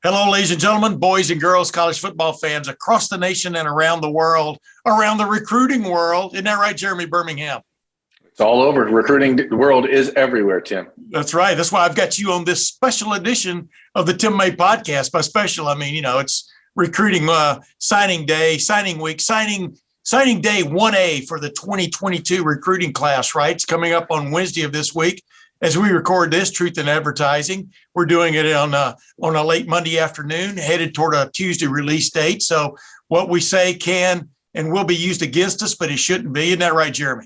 Hello, ladies and gentlemen, boys and girls, college football fans across the nation and around the world, around the recruiting world. Isn't that right, Jeremy Birmingham? It's all over. Recruiting world is everywhere, Tim. That's right. That's why I've got you on this special edition of the Tim May podcast. By special, I mean, it's recruiting signing day, signing week, signing day 1A for the 2022 recruiting class, right? It's coming up on Wednesday of this week. As we record this, Truth in Advertising, we're doing it on a late Monday afternoon, headed toward a Tuesday release date. So what we say can and will be used against us, but it shouldn't be. Isn't that right, Jeremy?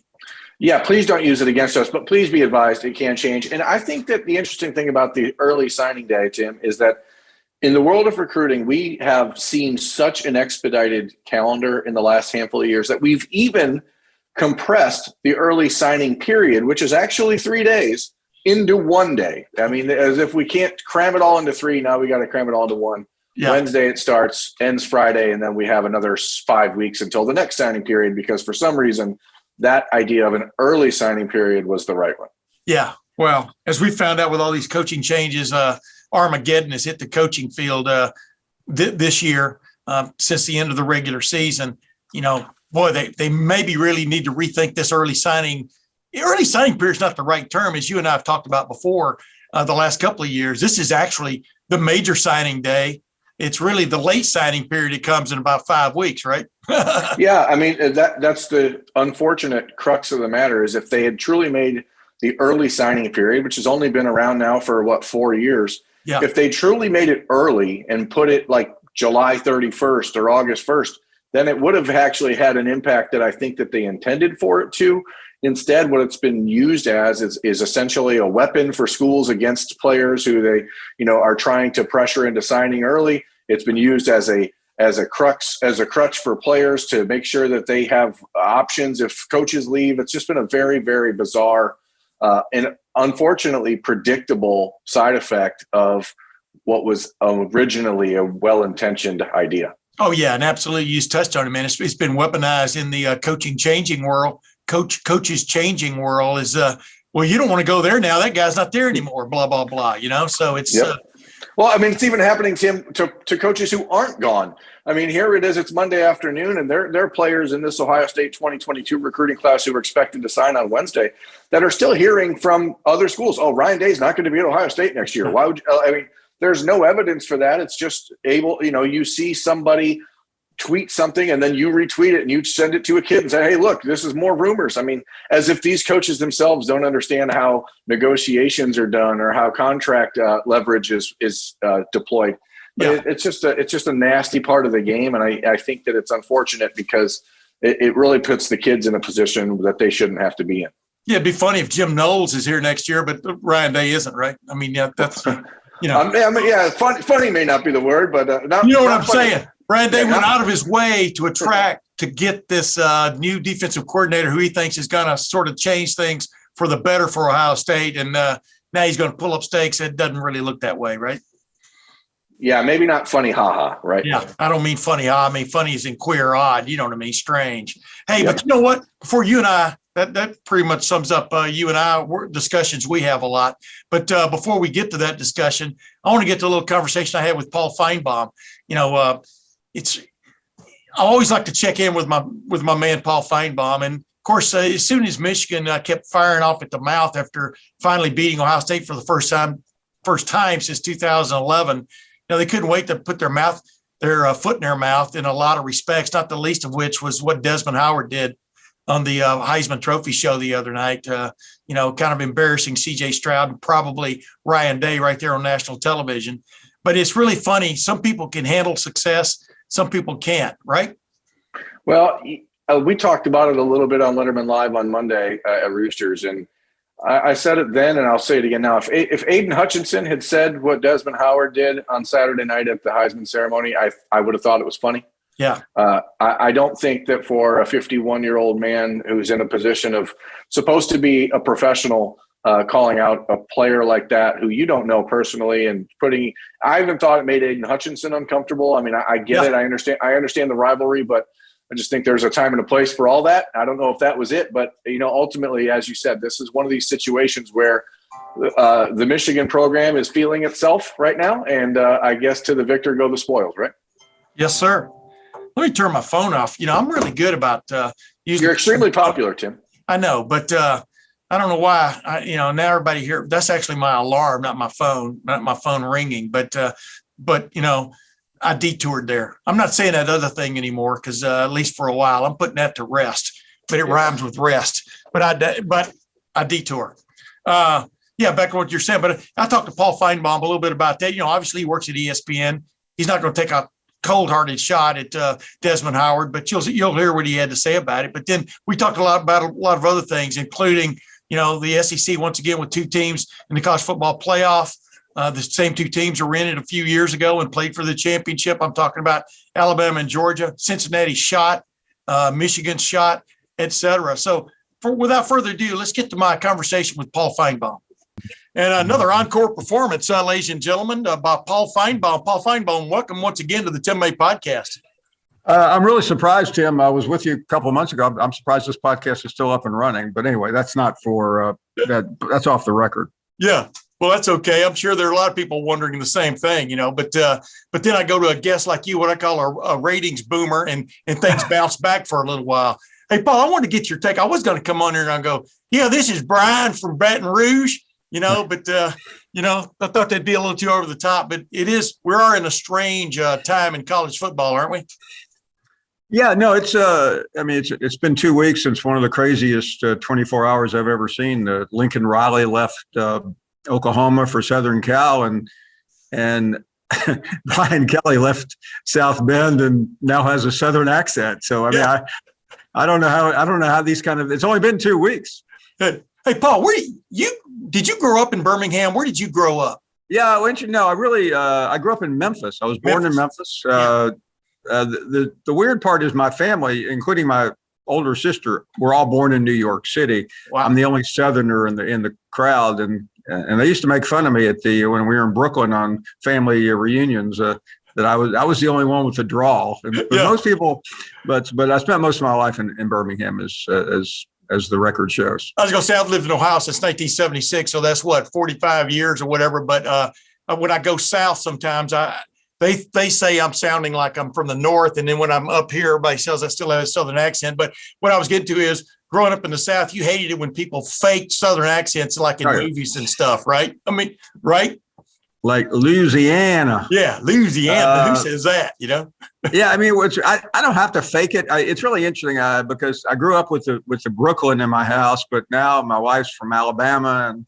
Yeah, please don't use it against us, but please be advised it can change. And I think that the interesting thing about the early signing day, Tim, is that in the world of recruiting, we have seen such an expedited calendar in the last handful of years that we've even compressed the early signing period, which is actually 3 days, into 1 day. I mean, as if we can't cram it all into three, now we got to cram it all into one. Yeah. Wednesday it starts, ends Friday, and then we have another 5 weeks until the next signing period, because for some reason that idea of an early signing period was the right one. Yeah. Well, as we found out with all these coaching changes, Armageddon has hit the coaching field this year since the end of the regular season. They maybe really need to rethink this early signing. Early signing period is not the right term, as you and I have talked about before the last couple of years. This is actually the major signing day. It's really the late signing period. It comes in about 5 weeks, right? Yeah, I mean, that's the unfortunate crux of the matter, is if they had truly made the early signing period, which has only been around now for 4 years, if they truly made it early and put it like July 31st or August 1st, then it would have actually had an impact that I think that they intended for it to. Instead, what it's been used as is essentially a weapon for schools against players who they, are trying to pressure into signing early. It's been used as a crutch for players to make sure that they have options if coaches leave. It's just been a very, very bizarre and unfortunately predictable side effect of what was originally a well-intentioned idea. Oh yeah, and absolutely, you just touched on it, man. It's been weaponized in the coaching changing world. Coaches changing world is well, you don't want to go there now. That guy's not there anymore. Blah blah blah. So it's. Yep. Well, I mean, it's even happening, Tim, to coaches who aren't gone. I mean, here it is. It's Monday afternoon, and there are players in this Ohio State 2022 recruiting class who are expected to sign on Wednesday that are still hearing from other schools. Oh, Ryan Day's not going to be at Ohio State next year. Why would you? I mean, there's no evidence for that. It's just you see somebody tweet something and then you retweet it and you send it to a kid and say, hey, look, this is more rumors. I mean, as if these coaches themselves don't understand how negotiations are done or how contract leverage is deployed. But it's just a nasty part of the game. And I think that it's unfortunate because it really puts the kids in a position that they shouldn't have to be in. Yeah, it'd be funny if Jim Knowles is here next year, but Ryan Day isn't, right? I mean, that's, funny may not be the word, but not. You know what not I'm funny. saying? Brad Day went out of his way to get this new defensive coordinator who he thinks is going to sort of change things for the better for Ohio State. And now he's going to pull up stakes. It doesn't really look that way, right? Yeah, maybe not funny, haha, right? Yeah, I don't mean funny, I mean funny as in queer, odd. You know what I mean? Strange. Hey, But you know what? Before you and I, that pretty much sums up you and I discussions we have a lot. But before we get to that discussion, I want to get to a little conversation I had with Paul Finebaum. I always like to check in with my man Paul Finebaum, and of course, as soon as Michigan kept firing off at the mouth after finally beating Ohio State for the first time since 2011, they couldn't wait to put their foot in their mouth in a lot of respects. Not the least of which was what Desmond Howard did on the Heisman Trophy show the other night. Kind of embarrassing C.J. Stroud and probably Ryan Day right there on national television. But it's really funny. Some people can handle success. Some people can't, right? Well, we talked about it a little bit on Lettermen Live on Monday at Roosters, and I said it then, and I'll say it again now. If Aiden Hutchinson had said what Desmond Howard did on Saturday night at the Heisman ceremony, I would have thought it was funny. Yeah. I don't think that for a 51-year-old man who's in a position of supposed to be a professional, calling out a player like that who you don't know personally and I even thought it made Aiden Hutchinson uncomfortable. I mean, I get it. I understand the rivalry, but I just think there's a time and a place for all that. I don't know if that was it, but ultimately, as you said, this is one of these situations where the Michigan program is feeling itself right now, and I guess to the victor go the spoils, right? Yes, sir. Let me turn my phone off. I'm really good about using. You're extremely popular, Tim. I know, but I don't know why. Now everybody here. That's actually my alarm, not my phone ringing. But I detoured there. I'm not saying that other thing anymore because at least for a while, I'm putting that to rest. But it rhymes with rest. But I detour. Back to what you're saying. But I talked to Paul Finebaum a little bit about that. Obviously he works at ESPN. He's not going to take a cold-hearted shot at Desmond Howard, but you'll hear what he had to say about it. But then we talked a lot about a lot of other things, including the SEC once again with two teams in the college football playoff. The same two teams were in it a few years ago and played for the championship. I'm talking about Alabama and Georgia, Cincinnati shot, Michigan shot, etc. So without further ado, let's get to my conversation with Paul Finebaum. And another encore performance, ladies and gentlemen, by Paul Finebaum. Paul Finebaum, welcome once again to the Tim May podcast. I'm really surprised, Tim. I was with you a couple of months ago. I'm surprised this podcast is still up and running. But anyway, that's not for that. That's off the record. Yeah, well, that's okay. I'm sure there are a lot of people wondering the same thing, But then I go to a guest like you, what I call a ratings boomer, and things bounce back for a little while. Hey, Paul, I wanted to get your take. I was going to come on here and I go, this is Brian from Baton Rouge. But I thought that'd be a little too over the top, but we are in a strange time in college football, aren't we? Yeah, no, it's been 2 weeks since one of the craziest 24 hours I've ever seen. Lincoln Riley left Oklahoma for Southern Cal, and Brian Kelly left South Bend and now has a Southern accent. So I don't know how these it's only been 2 weeks. Hey, Paul, did you grow up in Birmingham? Where did you grow up? Yeah, I grew up in Memphis. I was born in Memphis. The weird part is my family, including my older sister, were all born in New York City. Wow. I'm the only Southerner in the crowd, and they used to make fun of me when we were in Brooklyn on family reunions. That I was the only one with the drawl. But most people, but I spent most of my life in Birmingham as the record shows. I was going to say I've lived in Ohio since 1976, so that's 45 years or whatever. But when I go south, sometimes they say I'm sounding like I'm from the north, and then when I'm up here, everybody says I still have a Southern accent. But what I was getting to is growing up in the South, you hated it when people faked Southern accents like in movies and stuff, right? I mean, right? Like Louisiana. Yeah, Louisiana. Who says that, Yeah, I mean, I don't have to fake it. It's really interesting because I grew up with the Brooklyn in my house, but now my wife's from Alabama and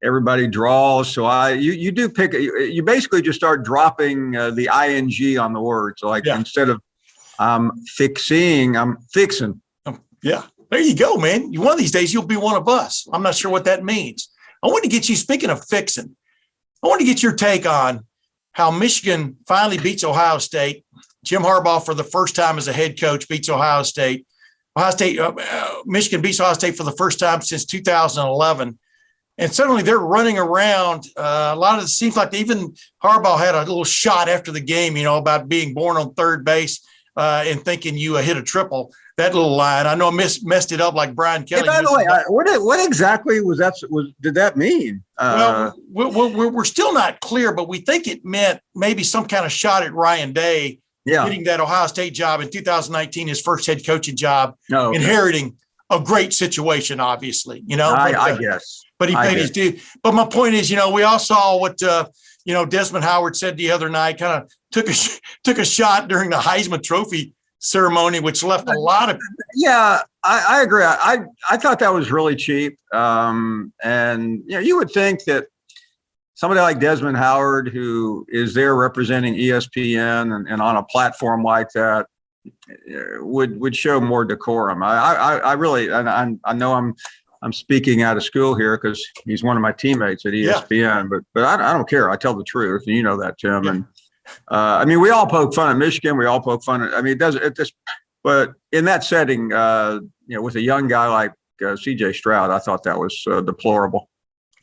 everybody draws. So you do pick, you basically just start dropping the ing on the words. Like instead of fixing, I'm fixing. Yeah, there you go, man. One of these days you'll be one of us. I'm not sure what that means. I want to get you, speaking of fixing, I want to get your take on how Michigan finally beats Ohio State. Jim Harbaugh, for the first time as a head coach, beats Ohio State. Michigan beats Ohio State for the first time since 2011. And suddenly they're running around. A lot of it seems like even Harbaugh had a little shot after the game, about being born on third base and thinking you hit a triple. That little line, I know I messed it up like Brian Kelly. Hey, by the way, what exactly did that mean? We're still not clear, but we think it meant maybe some kind of shot at Ryan Day getting that Ohio State job in 2019, his first head coaching job, inheriting a great situation, obviously. I guess. But he paid his due. But my point is, we all saw what Desmond Howard said the other night. Kind of took a shot during the Heisman Trophy ceremony, which left a lot of. Yeah, I agree. I thought that was really cheap. And you would think that somebody like Desmond Howard, who is there representing ESPN and on a platform like that, would show more decorum. I really, and I know I'm speaking out of school here because he's one of my teammates at ESPN, but I don't care. I tell the truth, and you know that, Tim. Yeah. And we all poke fun at Michigan. We all poke fun at. But in that setting, with a young guy like C.J. Stroud, I thought that was deplorable.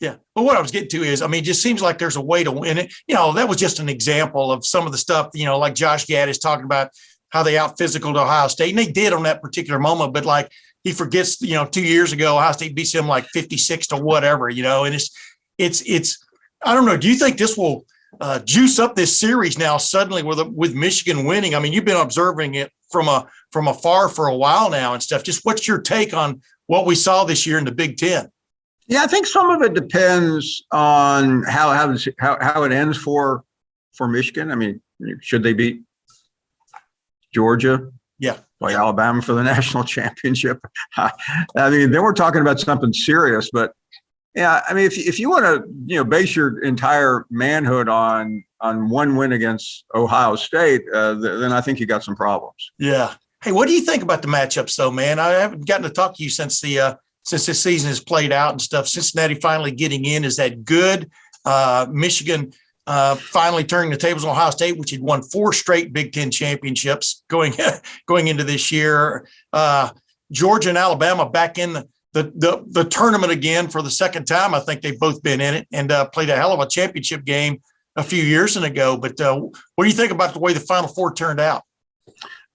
Yeah. But what I was getting to is, it just seems like there's a way to win it. That was just an example of some of the stuff, like Josh Gad is talking about how they out physicaled Ohio State. And they did on that particular moment. But he forgets, 2 years ago, Ohio State beats him like 56 to whatever, and it's I don't know. Do you think this will juice up this series now suddenly with Michigan winning? I mean, you've been observing it from afar for a while now and stuff. Just what's your take on what we saw this year in the Big Ten? Yeah, I think some of it depends on how it ends for Michigan. I mean, should they beat Georgia? Yeah. Play Alabama for the national championship? I mean, then we're talking about something serious. But yeah, I mean, if you want to base your entire manhood on one win against Ohio State, then I think you got some problems. Yeah. Hey, what do you think about the matchups, though, man? I haven't gotten to talk to you since this season has played out and stuff. Cincinnati finally getting in, is that good? Michigan finally turning the tables on Ohio State, which had won 4 straight Big Ten championships going into this year. Georgia and Alabama back in the tournament again for the second time. I think they've both been in it and played a hell of a championship game a few years ago. But what do you think about the way the Final Four turned out?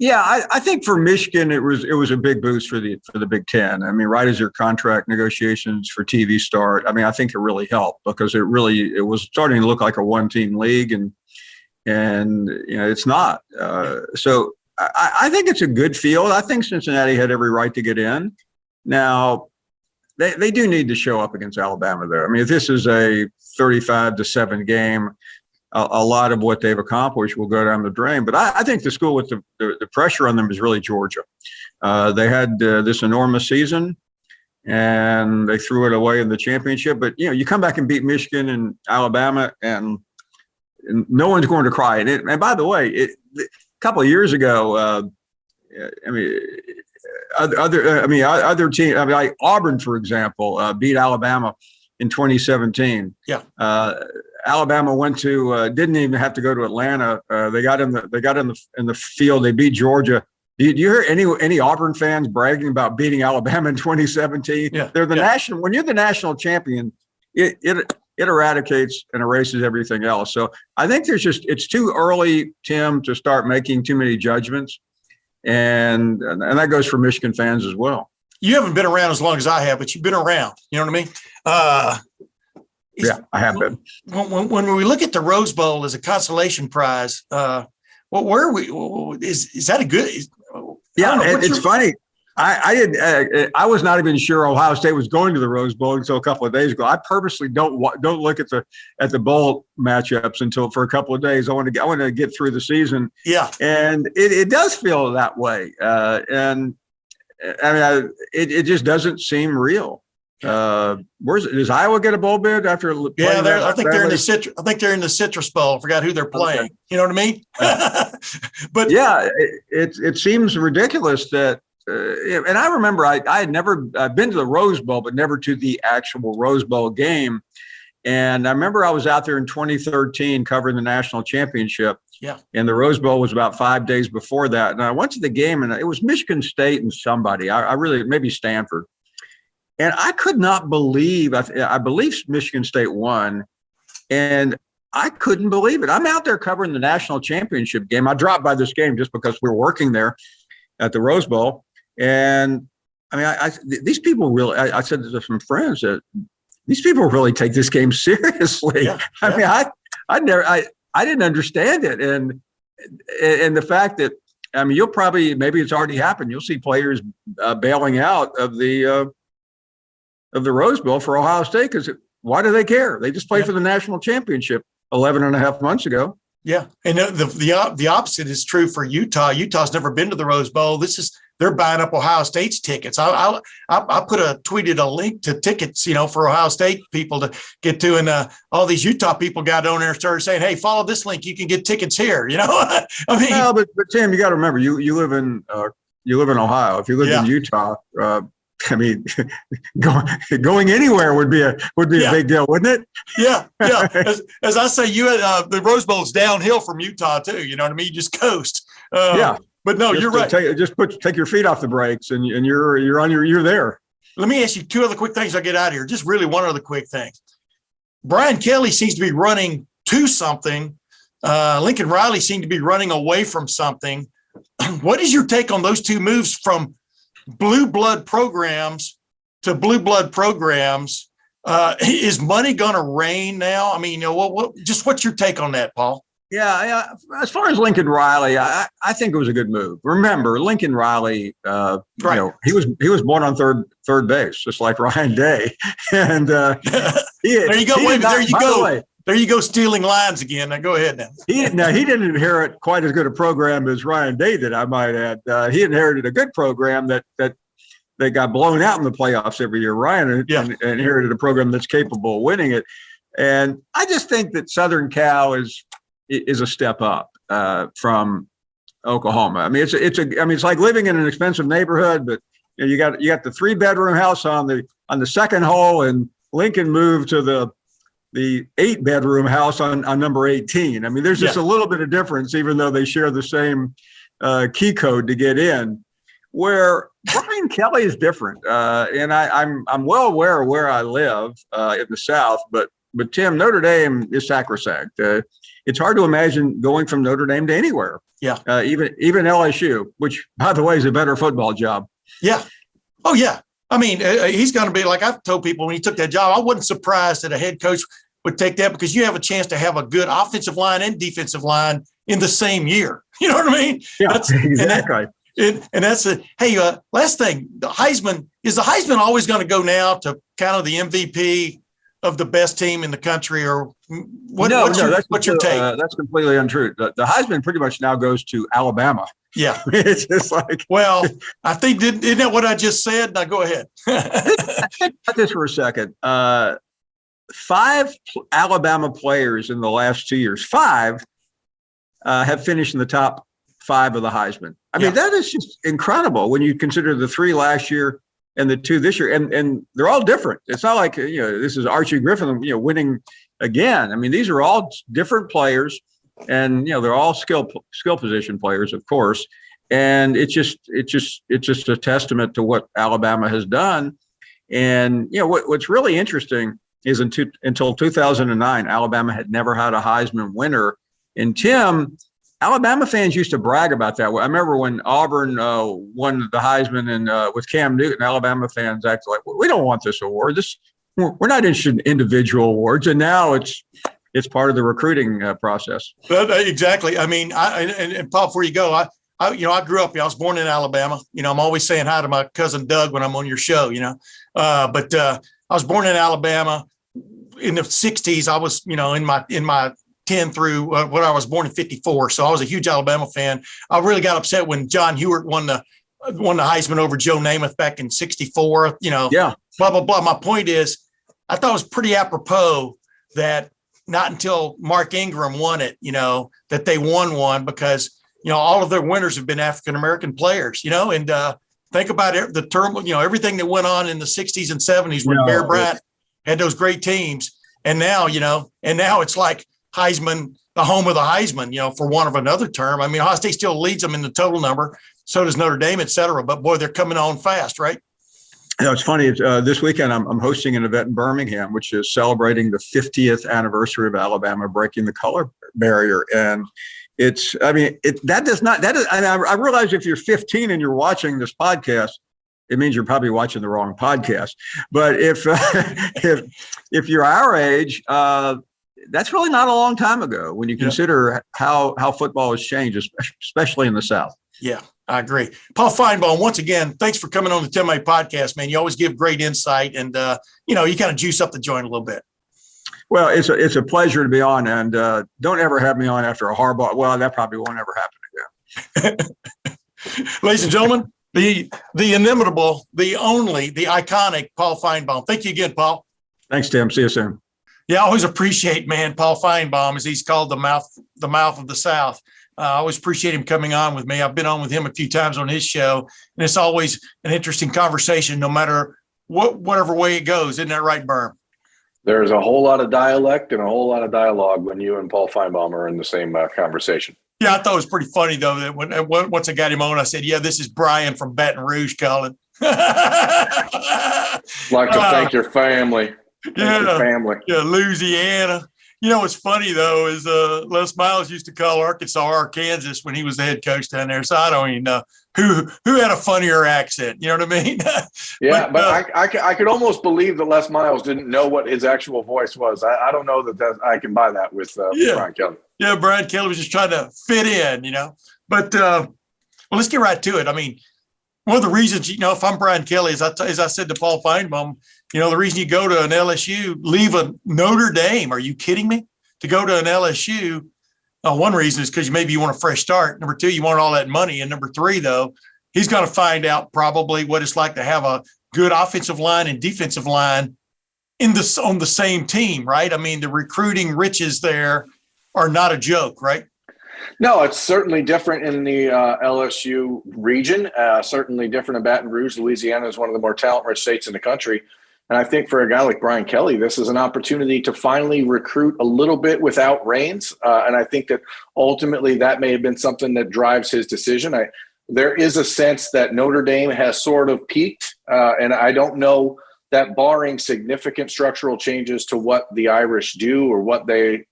Yeah, I think for Michigan it was a big boost for the Big Ten. I mean, right as your contract negotiations for TV start, I mean, I think it really helped because it was starting to look like a one-team league, and it's not. So I think it's a good field. I think Cincinnati had every right to get in. Now, they do need to show up against Alabama, though. I mean, if this is a 35-7 game, a lot of what they've accomplished will go down the drain. But I think the school with the pressure on them is really Georgia. They had this enormous season, and they threw it away in the championship. But, you come back and beat Michigan and Alabama, and no one's going to cry. And by the way, a couple of years ago, other teams, like Auburn, for example, beat Alabama in 2017. Yeah. Alabama went to didn't even have to go to Atlanta. They got in the field. They beat Georgia. Do you hear any Auburn fans bragging about beating Alabama in 2017? Yeah. They're the national. When you're the national champion, it eradicates and erases everything else. So I think it's too early, Tim, to start making too many judgments, and that goes for Michigan fans as well. You haven't been around as long as I have, but you've been around. You know what I mean? Yeah, I have been. When we look at the Rose Bowl as a consolation prize, where are we? Is that a good? Yeah, it's funny. I was not even sure Ohio State was going to the Rose Bowl until a couple of days ago. I purposely don't look at the bowl matchups until for a couple of days. I want to get through the season. Yeah, and it does feel that way. And I mean, it just doesn't seem real. Does Iowa get a bowl bid after? Yeah, I think they're in the Citrus. I think they're in the Citrus Bowl. I forgot who they're playing. Okay. You know what I mean? But yeah, it seems ridiculous that. And I remember I had never been to the Rose Bowl, but never to the actual Rose Bowl game. And I remember I was out there in 2013 covering the national championship. Yeah. And the Rose Bowl was about 5 days before that. And I went to the game, and it was Michigan State and somebody. I really, maybe Stanford. And I could not believe, I believe Michigan State won, and I couldn't believe it. I'm out there covering the national championship game. I dropped by this game just because we were working there at the Rose Bowl. And I mean, these people really, I said to some friends that these people really take this game seriously. Yeah, I mean, I didn't understand it. And the fact that, I mean, you'll probably, maybe it's already happened. You'll see players bailing out of the Rose Bowl for Ohio State because why do they care? They just played for the national championship 11 and a half months ago. Yeah. And the opposite is true for Utah. Utah's never been to the Rose Bowl. They're buying up Ohio State's tickets. I tweeted a link to tickets, for Ohio State people to get to. And all these Utah people got on there and started saying, hey, follow this link. You can get tickets here. I mean, well, but Tim, you got to remember, you live in Ohio. If you lived in Utah, I mean, going anywhere would be a big deal, wouldn't it? Yeah, yeah. As I say, the Rose Bowl is downhill from Utah too. You know what I mean? You just coast. Yeah, but no, you're right. Take your feet off the brakes, and you're there. Let me ask you 2 other quick things. I'll get out of here. Just really one other quick thing. Brian Kelly seems to be running to something. Lincoln Riley seemed to be running away from something. What is your take on those 2 moves from blue blood programs to blue blood programs? Is money going to reign now? I mean, what's your take on that, Paul? Yeah. As far as Lincoln Riley, I think it was a good move. Remember, Lincoln Riley, right. He was born on third base, just like Ryan Day. And there you go. Wait, there you go. There you go, stealing lines again. Now go ahead now. He didn't inherit quite as good a program as Ryan Day did, I might add. He inherited a good program that got blown out in the playoffs every year. Ryan inherited a program that's capable of winning it. And I just think that Southern Cal is a step up from Oklahoma. I mean, it's like living in an expensive neighborhood, but you got the 3-bedroom house on the second hole, and Lincoln moved to the 8-bedroom house on number 18. I mean, there's just a little bit of difference, even though they share the same key code to get in. Where Brian Kelly is different, and I'm well aware of where I live in the South, but Tim, Notre Dame is sacrosanct. It's hard to imagine going from Notre Dame to anywhere. Yeah. Even LSU, which, by the way, is a better football job. Yeah. Oh, yeah. I mean, he's going to be, like I've told people when he took that job, I wasn't surprised that a head coach would take that, because you have a chance to have a good offensive line and defensive line in the same year. You know what I mean? Yeah, exactly. And that's it. Hey, last thing, the Heisman always going to go now to kind of the MVP of the best team in the country, or what's your take? That's completely untrue. The Heisman pretty much now goes to Alabama. Yeah. It's just like, well, I think, isn't that what I just said? Now go ahead. Think about this for a second. 5 Alabama players in the last 2 years, 5 have finished in the top 5 of the Heisman. I mean, that is just incredible when you consider the 3 last year and the 2 this year, and they're all different. It's not like, this is Archie Griffin, winning again. I mean, these are all different players, and they're all skill position players, of course. And it's just a testament to what Alabama has done. And what's really interesting is until 2009, Alabama had never had a Heisman winner. And Tim, Alabama fans used to brag about that. I remember when Auburn won the Heisman, and with Cam Newton, Alabama fans acted like, we don't want this award. We're not interested in individual awards. And now it's part of the recruiting process. Exactly. I mean, and Paul, before you go, I grew up. I was born in Alabama. I'm always saying hi to my cousin Doug when I'm on your show. But I was born in Alabama in the '60s. I was, in my 10 through when I was born in '54. So I was a huge Alabama fan. I really got upset when John Hewitt won the Heisman over Joe Namath back in '64. Blah blah blah. My point is, I thought it was pretty apropos that not until Mark Ingram won it, that they won one, because all of their winners have been African American players. And think about it, the term, everything that went on in the '60s and '70s when Bear Bryant had those great teams, and now it's like Heisman, the home of the Heisman, for want of another term. I mean, Ohio State still leads them in the total number. So does Notre Dame, et cetera. But boy, they're coming on fast, right? It's funny. This weekend, I'm hosting an event in Birmingham, which is celebrating the 50th anniversary of Alabama breaking the color barrier. And I realize if you're 15 and you're watching this podcast, it means you're probably watching the wrong podcast. But if you're our age, that's really not a long time ago when you consider how football has changed, especially in the South. Yeah, I agree. Paul Finebaum, once again, thanks for coming on the Tim A podcast, man. You always give great insight, and you kind of juice up the joint a little bit. Well, it's a pleasure to be on, and don't ever have me on after a Harbaugh. Well, that probably won't ever happen again. Ladies and gentlemen, the inimitable, the only, the iconic Paul Finebaum. Thank you again, Paul. Thanks, Tim. See you soon. Yeah, I always appreciate, man, Paul Finebaum, as he's called the mouth of the South. I always appreciate him coming on with me. I've been on with him a few times on his show, and it's always an interesting conversation, no matter whatever way it goes. Isn't that right, Berm? There's a whole lot of dialect and a whole lot of dialogue when you and Paul Finebaum are in the same conversation. Yeah, I thought it was pretty funny, though, that once I got him on, I said, this is Brian from Baton Rouge calling. Like to thank your family. Yeah, Louisiana. You know what's funny though is Les Miles used to call Arkansas Arkansas when he was the head coach down there. So I don't even know who had a funnier accent. You know what I mean? Yeah, but I could almost believe that Les Miles didn't know what his actual voice was. I don't know that I can buy that with Brian Kelly. Yeah, Brian Kelly was just trying to fit in, But well, let's get right to it. I mean, one of the reasons, if I'm Brian Kelly, as I said to Paul Finebaum, the reason you go to an LSU, leave a Notre Dame. Are you kidding me? To go to an LSU, one reason is because maybe you want a fresh start. Number two, you want all that money. And number three, though, he's going to find out probably what it's like to have a good offensive line and defensive line on the same team, right? I mean, the recruiting riches there are not a joke, right? No, it's certainly different in the LSU region, certainly different in Baton Rouge. Louisiana is one of the more talent-rich states in the country. And I think for a guy like Brian Kelly, this is an opportunity to finally recruit a little bit without reins. And I think that ultimately that may have been something that drives his decision. There is a sense that Notre Dame has sort of peaked, and I don't know that barring significant structural changes to what the Irish do or what they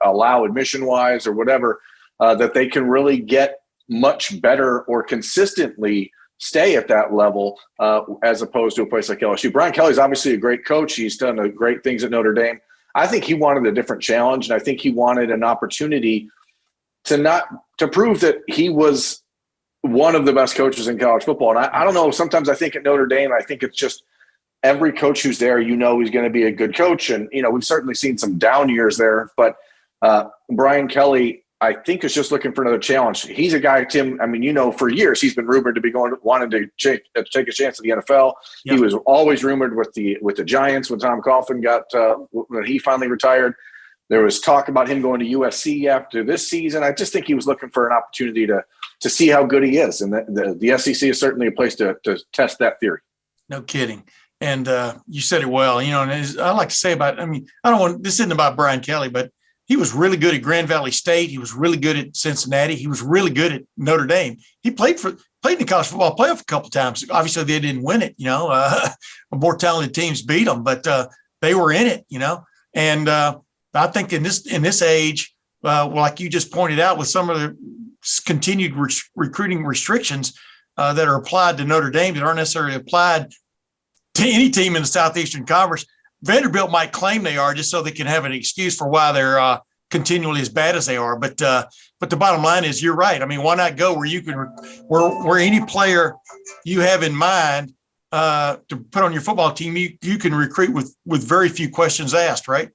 allow admission-wise or whatever, that they can really get much better or consistently stay at that level as opposed to a place like LSU. Brian Kelly's obviously a great coach. He's done great things at Notre Dame. I think he wanted a different challenge, and I think he wanted an opportunity to prove that he was one of the best coaches in college football. And I don't know, sometimes I think at Notre Dame, I think it's just every coach who's there, he's going to be a good coach. And, we've certainly seen some down years there, but Brian Kelly, I think, is just looking for another challenge. He's a guy, Tim, for years he's been rumored to be wanting to take a chance at the NFL. Yep. He was always rumored with the Giants when Tom Coughlin when he finally retired. There was talk about him going to USC after this season. I just think he was looking for an opportunity to see how good he is. And the SEC is certainly a place to test that theory. No kidding. And you said it well, and I like to say this isn't about Brian Kelly, but he was really good at Grand Valley State. He was really good at Cincinnati. He was really good at Notre Dame. He played in the college football playoff a couple of times. Obviously, they didn't win it. More talented teams beat them, but they were in it. And I think in this age, like you just pointed out, with some of the continued recruiting restrictions that are applied to Notre Dame that aren't necessarily applied to any team in the Southeastern Conference. Vanderbilt might claim they are just so they can have an excuse for why they're continually as bad as they are. But the bottom line is, you're right. I mean, why not go where you can, where any player you have in mind to put on your football team, you can recruit with very few questions asked, right?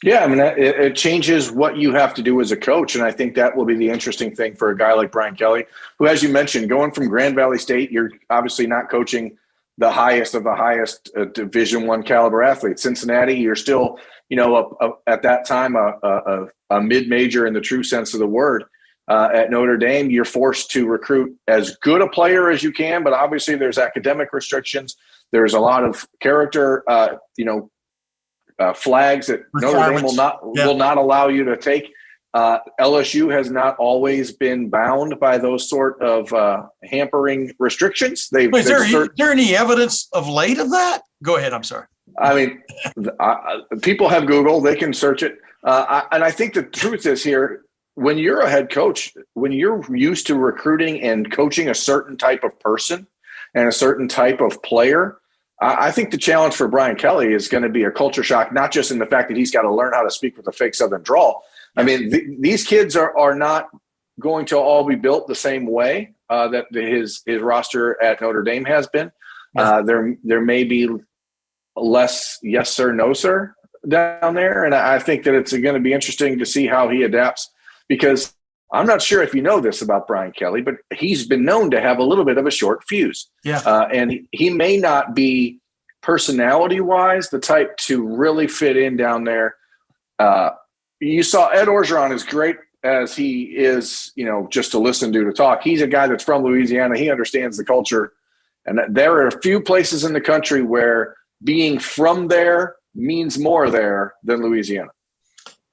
Yeah, it changes what you have to do as a coach, and I think that will be the interesting thing for a guy like Brian Kelly, who, as you mentioned, going from Grand Valley State, you're obviously not coaching the highest of the highest Division I caliber athletes. Cincinnati, you're still, at that time, a mid-major in the true sense of the word. At Notre Dame, you're forced to recruit as good a player as you can, but obviously there's academic restrictions. There's a lot of character, flags that Notre Dame will not allow you to take. LSU has not always been bound by those sort of hampering restrictions. Is there any evidence of late of that? Go ahead. I'm sorry. People have Google. They can search it. And I think the truth is here, when you're a head coach, when you're used to recruiting and coaching a certain type of person and a certain type of player, I think the challenge for Brian Kelly is going to be a culture shock, not just in the fact that he's got to learn how to speak with a fake Southern drawl. I mean, these kids are not going to all be built the same way that his roster at Notre Dame has been. There may be less yes sir, no sir down there, and I think that it's going to be interesting to see how he adapts, because I'm not sure if you know this about Brian Kelly, but he's been known to have a little bit of a short fuse. Yeah, and he may not be personality-wise the type to really fit in down there. You saw Ed Orgeron, as great as he is, just to listen to talk. He's a guy that's from Louisiana. He understands the culture. And there are a few places in the country where being from there means more there than Louisiana.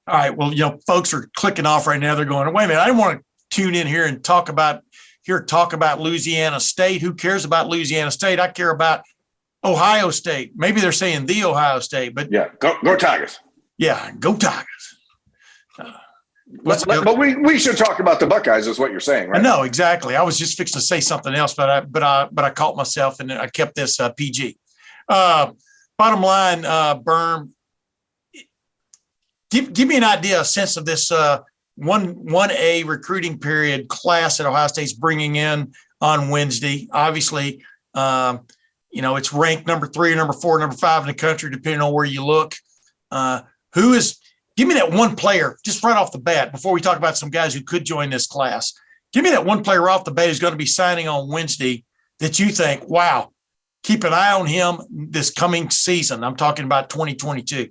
All right. Well, folks are clicking off right now. They're going, wait a minute, I want to tune in here and talk about Louisiana State. Who cares about Louisiana State? I care about Ohio State. Maybe they're saying the Ohio State, but yeah, go Tigers. Yeah, go Tigers. But we should talk about the Buckeyes, is what you're saying, right? No, exactly. I was just fixing to say something else, but I caught myself and I kept this PG. Bottom line, Berm, give me an idea, a sense of this 1A recruiting period class that Ohio State's bringing in on Wednesday. Obviously, it's ranked number 3, number 4, number 5 in the country, depending on where you look. Give me that one player just right off the bat before we talk about some guys who could join this class. Give me that one player off the bat who's going to be signing on Wednesday that you think, wow, keep an eye on him this coming season. I'm talking about 2022.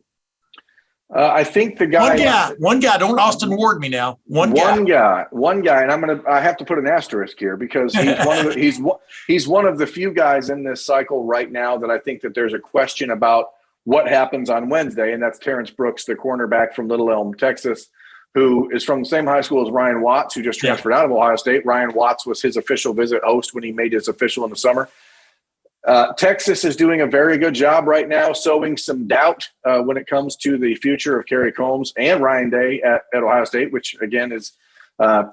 I think the guy. One guy. Don't Austin Ward me now. One guy, and I have to put an asterisk here because he's one of the few guys in this cycle right now that I think that there's a question about what happens on Wednesday, and that's Terrence Brooks, the cornerback from Little Elm, Texas, who is from the same high school as Ryan Watts, who just transferred out of Ohio State. Ryan Watts was his official visit host when he made his official in the summer. Texas is doing a very good job right now sowing some doubt when it comes to the future of Kerry Combs and Ryan Day at Ohio State, which, again, is a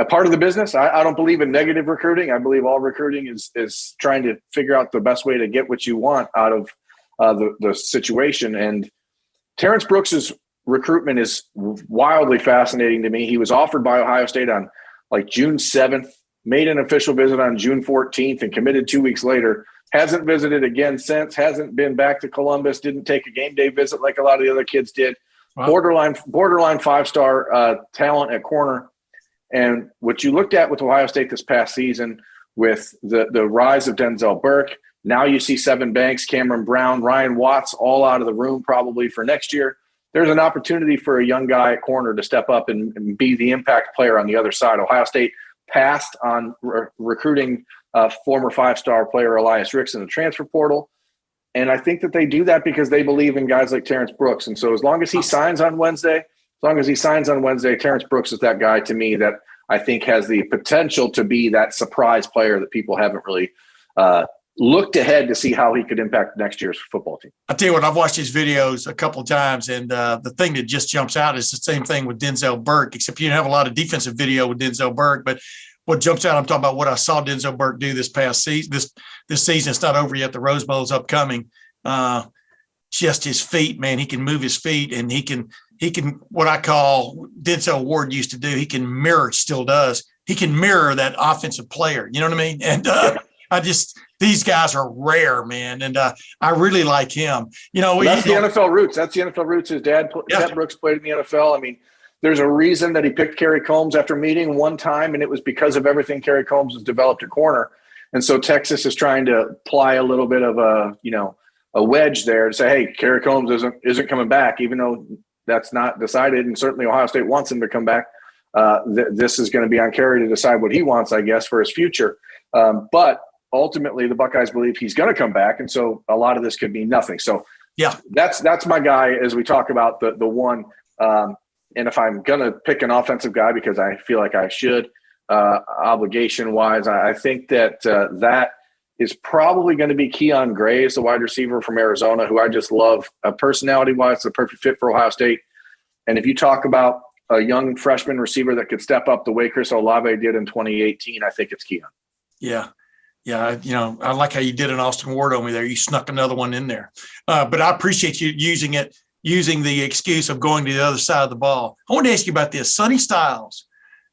part of the business. I don't believe in negative recruiting. I believe all recruiting is trying to figure out the best way to get what you want out of the situation. And Terrence Brooks's recruitment is wildly fascinating to me. He was offered by Ohio State on June 7th, made an official visit on June 14th, and committed 2 weeks later. Hasn't visited again since, hasn't been back to Columbus, didn't take a game day visit like a lot of the other kids did. Wow. Borderline 5-star talent at corner. And what you looked at with Ohio State this past season with the rise of Denzel Burke, now you see Seven Banks, Cameron Brown, Ryan Watts all out of the room probably for next year. There's an opportunity for a young guy at corner to step up and be the impact player on the other side. Ohio State passed on recruiting former 5-star player Elias Ricks in the transfer portal. And I think that they do that because they believe in guys like Terrence Brooks. And so as long as he signs on Wednesday, Terrence Brooks is that guy to me that I think has the potential to be that surprise player that people haven't really looked ahead to see how he could impact next year's football team. I'll tell you what, I've watched his videos a couple of times, and the thing that just jumps out is the same thing with Denzel Burke, except you didn't have a lot of defensive video with Denzel Burke. But what jumps out, I'm talking about what I saw Denzel Burke do this past season. This season, it's not over yet. The Rose Bowl is upcoming. Just his feet, man. He can move his feet, and he can what I call Denzel Ward used to do. He can mirror, still does. He can mirror that offensive player. You know what I mean? And these guys are rare, man. And I really like him. The NFL roots. That's the NFL roots. His dad, Ted Brooks, played in the NFL. I mean, there's a reason that he picked Kerry Combs after meeting one time, and it was because of everything Kerry Combs has developed at corner. And so Texas is trying to apply a little bit of a wedge there to say, hey, Kerry Combs isn't coming back, even though that's not decided. And certainly Ohio State wants him to come back. This is going to be on Kerry to decide what he wants, I guess, for his future. But ultimately, the Buckeyes believe he's going to come back, and so a lot of this could mean nothing. So, that's my guy as we talk about the one. And if I'm going to pick an offensive guy, because I feel like I should, obligation-wise, I think that that is probably going to be Keon Gray, the wide receiver from Arizona, who I just love. Personality-wise, the perfect fit for Ohio State. And if you talk about a young freshman receiver that could step up the way Chris Olave did in 2018, I think it's Keon. Yeah. Yeah, I like how you did an Austin Ward on me there. You snuck another one in there. But I appreciate you using the excuse of going to the other side of the ball. I want to ask you about this. Sonny Styles.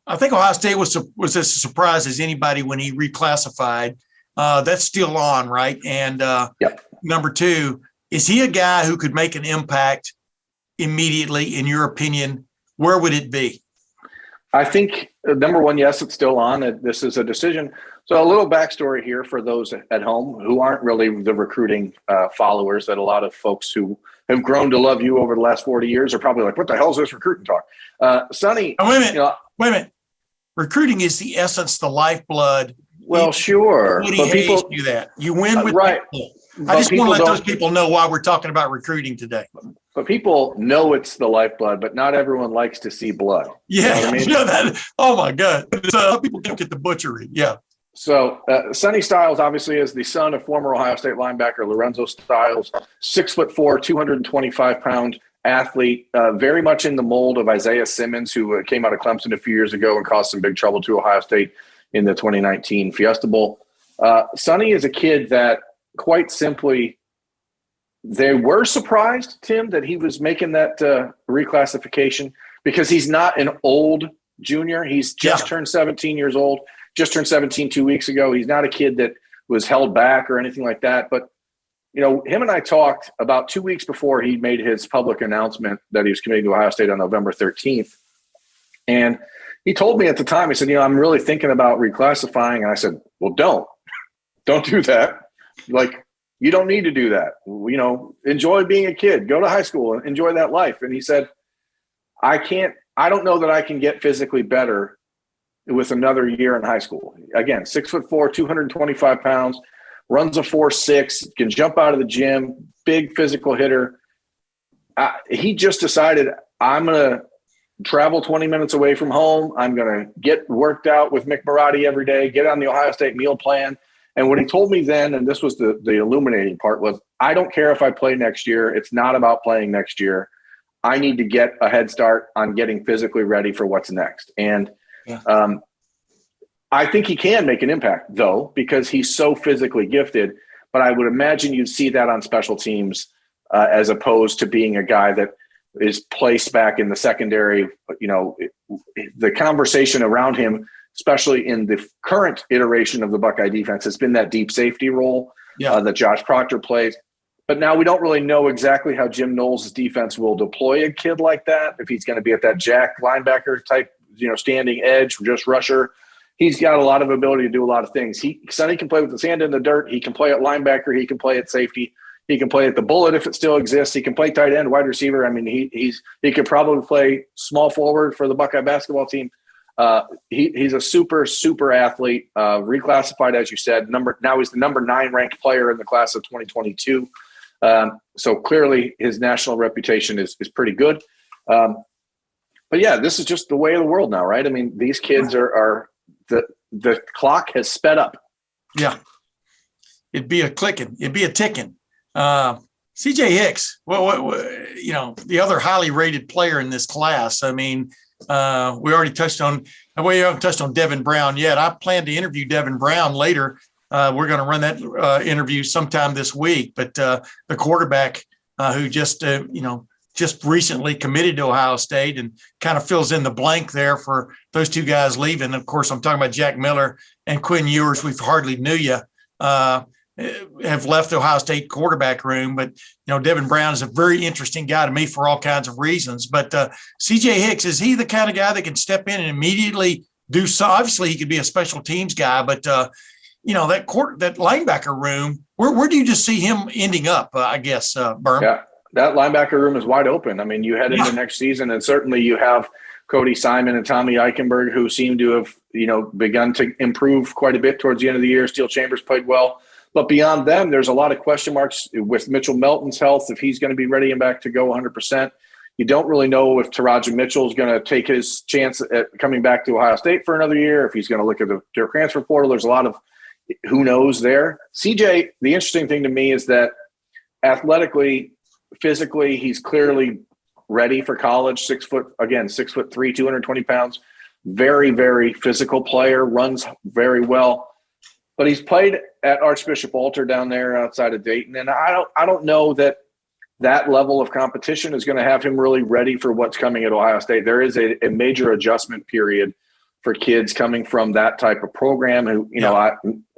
I think Ohio State was as surprised as anybody when he reclassified. That's still on, right? And number two, is he a guy who could make an impact immediately, in your opinion? Where would it be? I think, number one, yes, it's still on. This is a decision. So a little backstory here for those at home who aren't really the recruiting followers that a lot of folks who have grown to love you over the last 40 years are probably like, what the hell is this recruiting talk? Sonny. Wait a minute. Recruiting is the essence, the lifeblood. Well, sure. But people do that. You win with right. people. I just want to let those people know why we're talking about recruiting today. But people know it's the lifeblood, but not everyone likes to see blood. Yeah. You know what I mean? Oh, my God. People don't get the butchery. Yeah. So Sonny Styles obviously is the son of former Ohio State linebacker Lorenzo Styles, 6'4", 225-pound athlete, very much in the mold of Isaiah Simmons, who came out of Clemson a few years ago and caused some big trouble to Ohio State in the 2019 Fiesta Bowl. Sonny is a kid that, quite simply, they were surprised, Tim, that he was making that reclassification, because he's not an old junior. He's just turned 17 years old, just turned 17 2 weeks ago. He's not a kid that was held back or anything like that. But, you know, him and I talked about 2 weeks before he made his public announcement that he was committing to Ohio State on November 13th. And he told me at the time, he said, you know, I'm really thinking about reclassifying. And I said, well, don't do that. Like, you don't need to do that. You know, enjoy being a kid, go to high school and enjoy that life. And he said, I don't know that I can get physically better with another year in high school. Again, 6'4", 225 pounds, runs a 4.6, can jump out of the gym, big physical hitter. He just decided, I'm going to travel 20 minutes away from home. I'm going to get worked out with Mick Marotti every day, get on the Ohio State meal plan. And what he told me then, and this was the illuminating part, was, I don't care if I play next year. It's not about playing next year. I need to get a head start on getting physically ready for what's next. And I think he can make an impact, though, because he's so physically gifted. But I would imagine you'd see that on special teams as opposed to being a guy that is placed back in the secondary. You know, the conversation around him, especially in the current iteration of the Buckeye defense, has been that deep safety role that Josh Proctor plays. But now we don't really know exactly how Jim Knowles' defense will deploy a kid like that, if he's going to be at that jack linebacker type, you know, standing edge, just rusher. He's got a lot of ability to do a lot of things. Sonny can play with his hand in the dirt. He can play at linebacker. He can play at safety. He can play at the bullet if it still exists. He can play tight end, wide receiver. I mean, he could probably play small forward for the Buckeye basketball team. He's a super, super athlete, reclassified, as you said. Now he's the number 9 ranked player in the class of 2022. So clearly his national reputation is pretty good. But yeah, this is just the way of the world now, right? I mean, these kids are the clock has sped up. Yeah. It'd be a clicking. It'd be a ticking. CJ Hicks, you know, the other highly rated player in this class. I mean, we haven't touched on Devin Brown yet. I plan to interview Devin Brown later. We're going to run that interview sometime this week. But the quarterback who just recently committed to Ohio State and kind of fills in the blank there for those two guys leaving. Of course, I'm talking about Jack Miller and Quinn Ewers. We've hardly knew you. Have left the Ohio State quarterback room, but Devin Brown is a very interesting guy to me for all kinds of reasons. But CJ Hicks, is he the kind of guy that can step in and immediately do so? Obviously, he could be a special teams guy, but that linebacker room, where do you just see him ending up? I guess, Berm. Yeah, that linebacker room is wide open. I mean, you head into next season, and certainly you have Cody Simon and Tommy Eichenberg, who seem to have begun to improve quite a bit towards the end of the year. Steele Chambers played well. But beyond them, there's a lot of question marks with Mitchell Melton's health, if he's going to be ready and back to go 100%. You don't really know if Taraja Mitchell is going to take his chance at coming back to Ohio State for another year, if he's going to look at the transfer portal. There's a lot of who knows there. CJ, the interesting thing to me is that athletically, physically, he's clearly ready for college. 6'3", 220 pounds. Very, very physical player, runs very well. But he's played at Archbishop Walter down there outside of Dayton, and I don't know that level of competition is going to have him really ready for what's coming at Ohio State. There is a major adjustment period for kids coming from that type of program. Who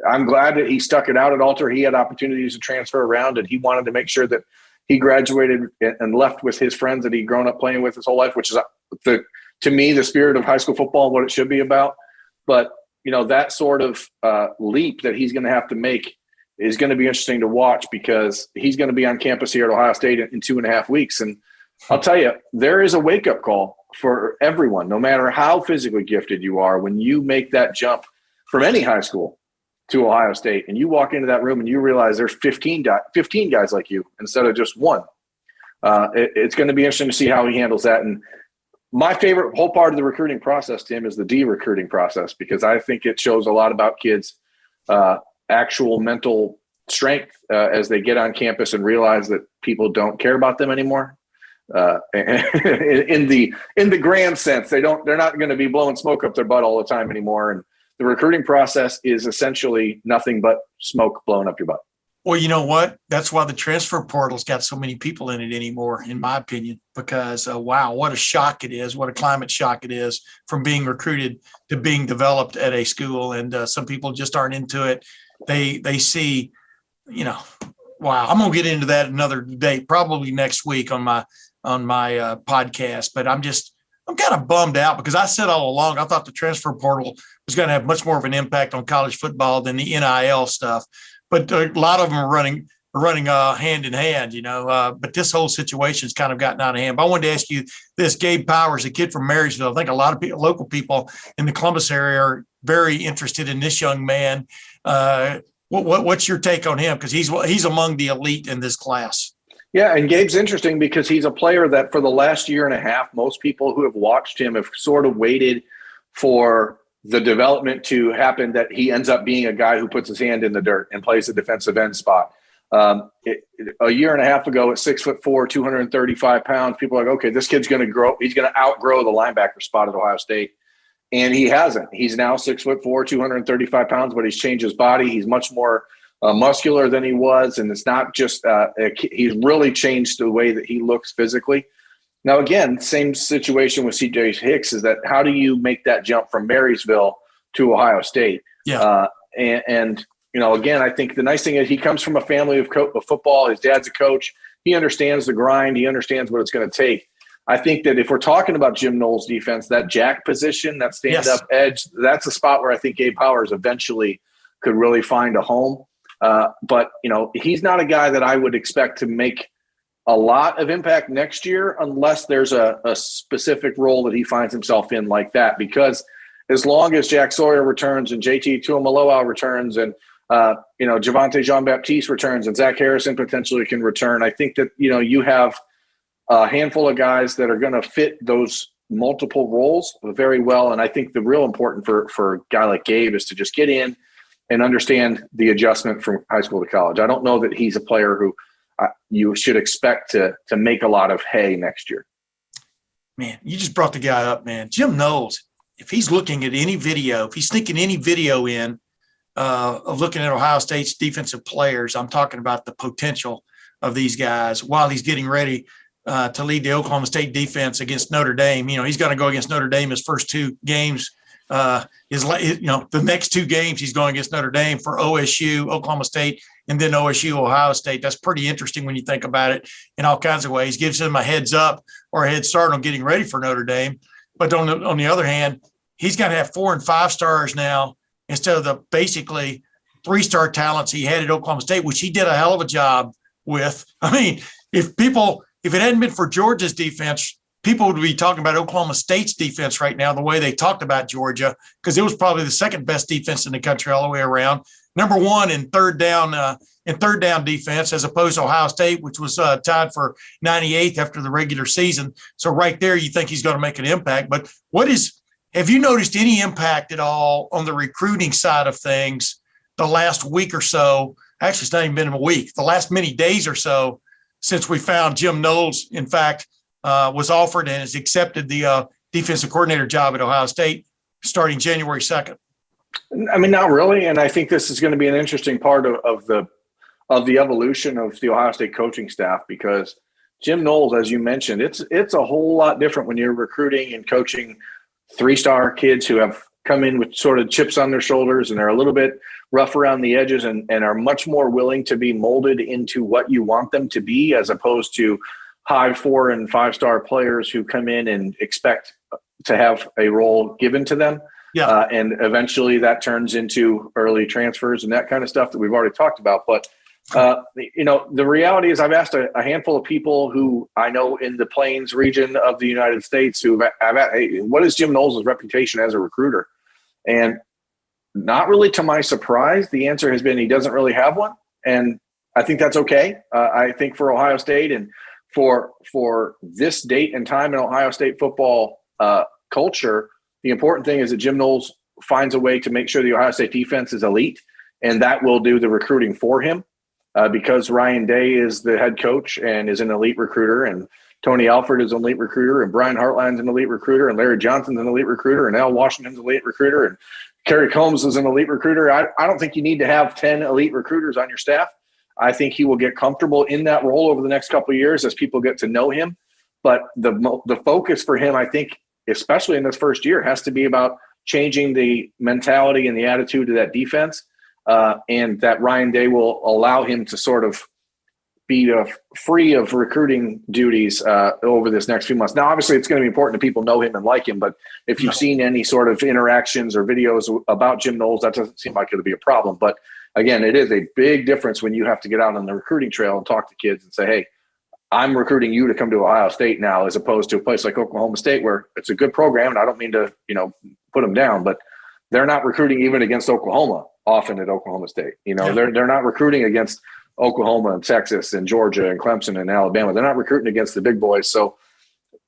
I'm glad that he stuck it out at Alter. He had opportunities to transfer around, and he wanted to make sure that he graduated and left with his friends that he'd grown up playing with his whole life, which is to me the spirit of high school football and what it should be about. But that sort of leap that he's going to have to make is going to be interesting to watch, because he's going to be on campus here at Ohio State in 2.5 weeks. And I'll tell you, there is a wake-up call for everyone, no matter how physically gifted you are, when you make that jump from any high school to Ohio State and you walk into that room and you realize there's 15 guys like you instead of just one. It's going to be interesting to see how he handles that. And my favorite whole part of the recruiting process, Tim, is the de-recruiting process, because I think it shows a lot about kids' actual mental strength as they get on campus and realize that people don't care about them anymore. in the grand sense. They're not going to be blowing smoke up their butt all the time anymore. And the recruiting process is essentially nothing but smoke blowing up your butt. Well, you know what? That's why the transfer portal's got so many people in it anymore, in my opinion, because wow, what a shock it is. What a climate shock it is from being recruited to being developed at a school. And some people just aren't into it. They see, wow, I'm going to get into that another day, probably next week on my podcast. But I'm kind of bummed out because I said all along, I thought the transfer portal was going to have much more of an impact on college football than the NIL stuff. But a lot of them are running hand in hand, but this whole situation's kind of gotten out of hand. But I wanted to ask you this: Gabe Powers, a kid from Marysville. I think a lot of people, local people in the Columbus area are very interested in this young man. What's your take on him? Because he's among the elite in this class. Yeah, and Gabe's interesting because he's a player that for the last year and a half, most people who have watched him have sort of waited for the development to happen, that he ends up being a guy who puts his hand in the dirt and plays the defensive end spot. A year and a half ago at 6'4", 235 pounds, people are like, okay, this kid's going to grow. He's going to outgrow the linebacker spot at Ohio State. And he hasn't. He's now 6'4", 235 pounds, but he's changed his body. He's much more muscular than he was. And it's not just he's really changed the way that he looks physically. Now, again, same situation with C.J. Hicks is that how do you make that jump from Marysville to Ohio State? Yeah. Again, I think the nice thing is he comes from a family of football. His dad's a coach. He understands the grind. He understands what it's going to take. I think that if we're talking about Jim Knowles' defense, that jack position, that stand-up edge, that's a spot where I think Gabe Powers eventually could really find a home. But he's not a guy that I would expect to make a lot of impact next year unless there's a specific role that he finds himself in like that. Because as long as Jack Sawyer returns and JT Tuimoloau returns and Javonte Jean-Baptiste returns and Zach Harrison potentially can return, I think that you have a handful of guys that are going to fit those multiple roles very well. And I think the real important for a guy like Gabe is to just get in and understand the adjustment from high school to college. I don't know that he's a player who you should expect to make a lot of hay next year. Man, you just brought the guy up, man. Jim Knowles, if he's looking at any video, if he's thinking any video in of looking at Ohio State's defensive players, I'm talking about the potential of these guys while he's getting ready to lead the Oklahoma State defense against Notre Dame. He's going to go against Notre Dame his first two games. The next two games he's going against Notre Dame for OSU, Oklahoma State, and then OSU, Ohio State. That's pretty interesting when you think about it in all kinds of ways. Gives him a heads up or a head start on getting ready for Notre Dame. But on the other hand, he's got to have 4 and 5 stars now instead of the basically 3-star talents he had at Oklahoma State, which he did a hell of a job with. I mean, if it hadn't been for Georgia's defense, people would be talking about Oklahoma State's defense right now, the way they talked about Georgia, because it was probably the second best defense in the country all the way around. Number one in third down defense, as opposed to Ohio State, which was tied for 98th after the regular season. So right there, you think he's going to make an impact. But have you noticed any impact at all on the recruiting side of things the last week or so? Actually, it's not even been a week. The last many days or so since we found Jim Knowles, in fact, was offered and has accepted the defensive coordinator job at Ohio State starting January 2nd. I mean, not really. And I think this is going to be an interesting part of the evolution of the Ohio State coaching staff, because Jim Knowles, as you mentioned, it's a whole lot different when you're recruiting and coaching 3-star kids who have come in with sort of chips on their shoulders and they're a little bit rough around the edges and are much more willing to be molded into what you want them to be, as opposed to high 4 and 5-star players who come in and expect to have a role given to them. Yeah. And eventually that turns into early transfers and that kind of stuff that we've already talked about. But, the reality is I've asked a handful of people who I know in the Plains region of the United States hey, what is Jim Knowles' reputation as a recruiter? And not really to my surprise, the answer has been he doesn't really have one. And I think that's okay. I think for Ohio State and for this date and time in Ohio State football culture, the important thing is that Jim Knowles finds a way to make sure the Ohio State defense is elite, and that will do the recruiting for him because Ryan Day is the head coach and is an elite recruiter, and Tony Alford is an elite recruiter, and Brian Hartline's an elite recruiter, and Larry Johnson's an elite recruiter, and Al Washington's an elite recruiter, and Kerry Combs is an elite recruiter. I don't think you need to have 10 elite recruiters on your staff. I think he will get comfortable in that role over the next couple of years as people get to know him. But the focus for him, I think, especially in this first year, has to be about changing the mentality and the attitude of that defense, and that Ryan Day will allow him to sort of be free of recruiting duties over this next few months. Now, obviously, it's going to be important that people know him and like him, but if you've seen any sort of interactions or videos about Jim Knowles, that doesn't seem like it'll be a problem. But again, it is a big difference when you have to get out on the recruiting trail and talk to kids and say, hey, I'm recruiting you to come to Ohio State now, as opposed to a place like Oklahoma State, where it's a good program, and I don't mean to, put them down, but they're not recruiting even against Oklahoma often at Oklahoma State. They're not recruiting against Oklahoma and Texas and Georgia and Clemson and Alabama. They're not recruiting against the big boys. So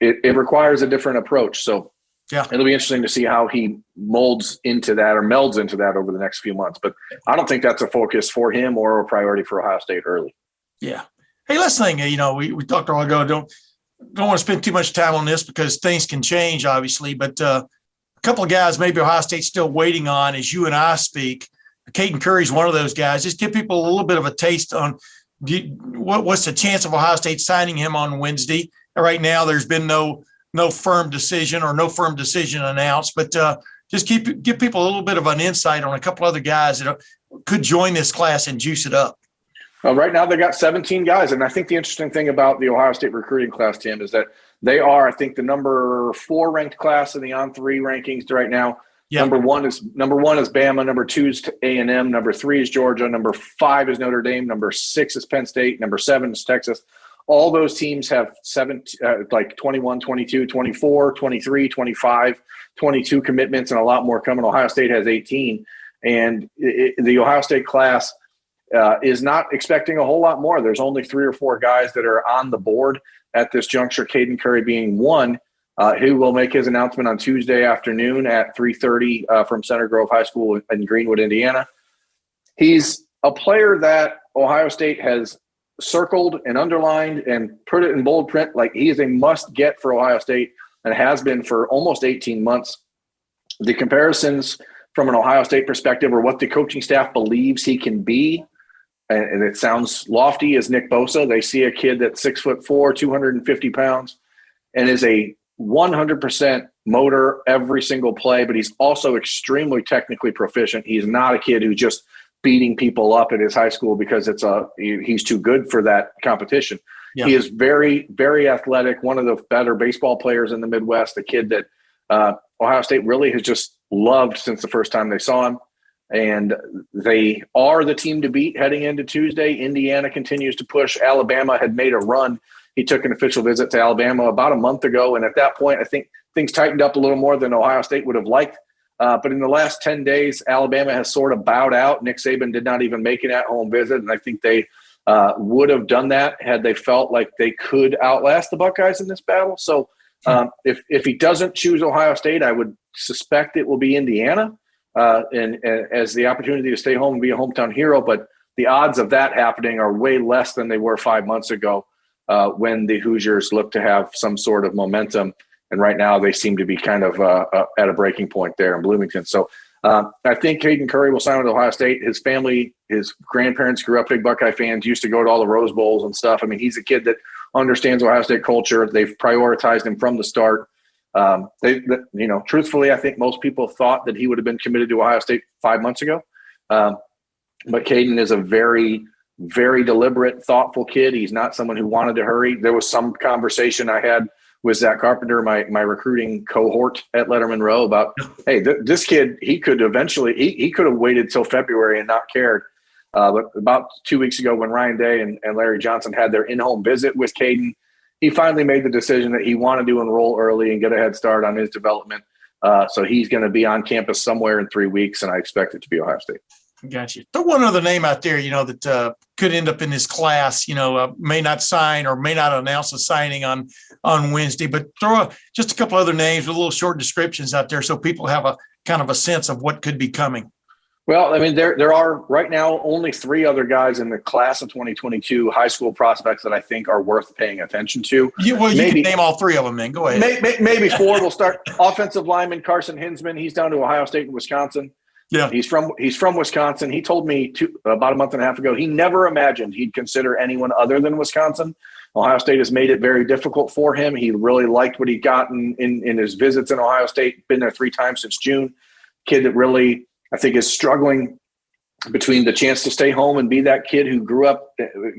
it requires a different approach. So yeah, it'll be interesting to see how he molds into that or melds into that over the next few months. But I don't think that's a focus for him or a priority for Ohio State early. Yeah. Hey, last thing, we talked a while ago, don't want to spend too much time on this because things can change, obviously, but a couple of guys maybe Ohio State's still waiting on as you and I speak. Caden Curry's one of those guys. Just give people a little bit of a taste on what's the chance of Ohio State signing him on Wednesday. Right now, there's been no firm decision or no firm decision announced, but just give people a little bit of an insight on a couple other guys that could join this class and juice it up. Well, right now they got 17 guys, and I think the interesting thing about the Ohio State recruiting class, Tim, is that they are, I think, the number 4 ranked class in the On3 rankings right now. Yep. Number one is Bama. Number 2 is A&M. Number 3 is Georgia. Number 5 is Notre Dame. Number 6 is Penn State. Number 7 is Texas. All those teams have 21, 22, 24, 23, 25, 22 commitments, and a lot more coming. Ohio State has 18, and the Ohio State class is not expecting a whole lot more. There's only 3 or 4 guys that are on the board at this juncture, Caden Curry being one, who will make his announcement on Tuesday afternoon at 3:30 from Center Grove High School in Greenwood, Indiana. He's a player that Ohio State has circled and underlined and put it in bold print. Like, he is a must-get for Ohio State and has been for almost 18 months. The comparisons from an Ohio State perspective or what the coaching staff believes he can be, and it sounds lofty, as Nick Bosa. They see a kid that's 6'4", 250 pounds, and is a 100% motor every single play, but he's also extremely technically proficient. He's not a kid who's just beating people up at his high school because he's too good for that competition. Yeah. He is very, very athletic, one of the better baseball players in the Midwest, a kid that Ohio State really has just loved since the first time they saw him. And they are the team to beat heading into Tuesday. Indiana continues to push. Alabama had made a run. He took an official visit to Alabama about a month ago, and at that point, I think things tightened up a little more than Ohio State would have liked. But in the last 10 days, Alabama has sort of bowed out. Nick Saban did not even make an at-home visit, and I think they would have done that had they felt like they could outlast the Buckeyes in this battle. So if he doesn't choose Ohio State, I would suspect it will be Indiana. And as the opportunity to stay home and be a hometown hero, but the odds of that happening are way less than they were 5 months ago when the Hoosiers looked to have some sort of momentum. And right now they seem to be kind of at a breaking point there in Bloomington. So I think Caden Curry will sign with Ohio State. His family, his grandparents grew up big Buckeye fans, used to go to all the Rose Bowls and stuff. I mean, he's a kid that understands Ohio State culture. They've prioritized him from the start. Truthfully, I think most people thought that he would have been committed to Ohio State 5 months ago. But Caden is a very, very deliberate, thoughtful kid. He's not someone who wanted to hurry. There was some conversation I had with Zach Carpenter, my recruiting cohort at Lettermen Row, about, hey, this kid, he could eventually, he could have waited till February and not cared. But about 2 weeks ago when Ryan Day and Larry Johnson had their in-home visit with Caden, he finally made the decision that he wanted to enroll early and get a head start on his development. So he's going to be on campus somewhere in 3 weeks, and I expect it to be Ohio State. Gotcha. Throw one other name out there, that could end up in this class, may not sign or may not announce a signing on Wednesday, but throw just a couple other names with little short descriptions out there so people have a kind of a sense of what could be coming. Well, I mean, there are right now only 3 other guys in the class of 2022 high school prospects that I think are worth paying attention to. You can name all 3 of them, man. Go ahead. Maybe 4. We'll start. Offensive lineman Carson Hinsman. He's down to Ohio State and Wisconsin. Yeah, he's from Wisconsin. He told me about a month and a half ago he never imagined he'd consider anyone other than Wisconsin. Ohio State has made it very difficult for him. He really liked what he got in his visits in Ohio State. Been there 3 times since June. Kid that really, I think, is struggling between the chance to stay home and be that kid who grew up